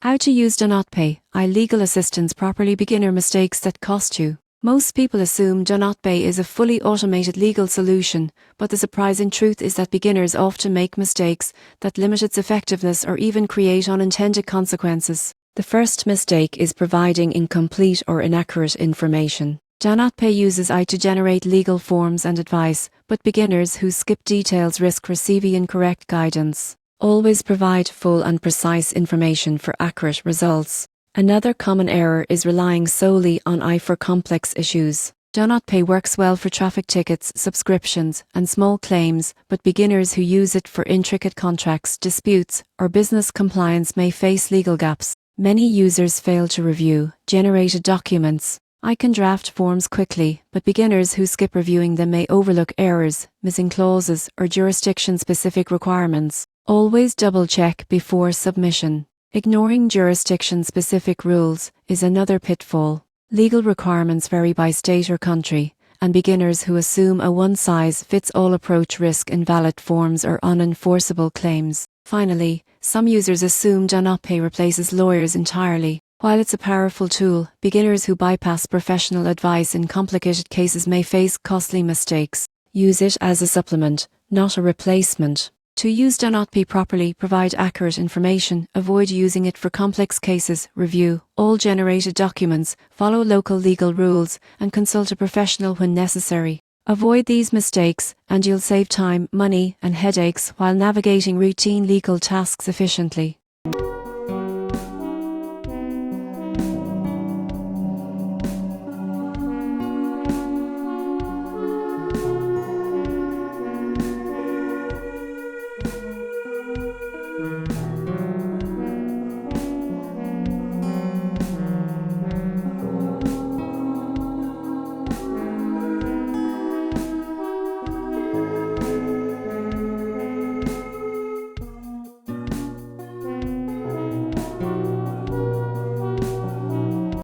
How to use DoNotPay, legal assistance properly. Beginner mistakes that cost you. Most people assume DoNotPay is a fully automated legal solution, but the surprising truth is that beginners often make mistakes that limit its effectiveness or even create unintended consequences. The first mistake is providing incomplete or inaccurate information. DoNotPay uses AI to generate legal forms and advice, but beginners who skip details risk receiving incorrect guidance. Always provide full and precise information for accurate results. Another common error is relying solely on AI for complex issues. DoNotPay works well for traffic tickets, subscriptions, and small claims, but beginners who use it for intricate contracts, disputes, or business compliance may face legal gaps. Many users fail to review generated documents. I can draft forms quickly, but beginners who skip reviewing them may overlook errors, missing clauses, or jurisdiction-specific requirements. Always double-check before submission. Ignoring jurisdiction-specific rules is another pitfall. Legal requirements vary by state or country, and beginners who assume a one-size-fits-all approach risk invalid forms or unenforceable claims. Finally, some users assume DoNotPay replaces lawyers entirely. While it's a powerful tool, beginners who bypass professional advice in complicated cases may face costly mistakes. Use it as a supplement, not a replacement. To use DoNotPay properly, provide accurate information, avoid using it for complex cases, review all generated documents, follow local legal rules, and consult a professional when necessary. Avoid these mistakes, and you'll save time, money, and headaches while navigating routine legal tasks efficiently.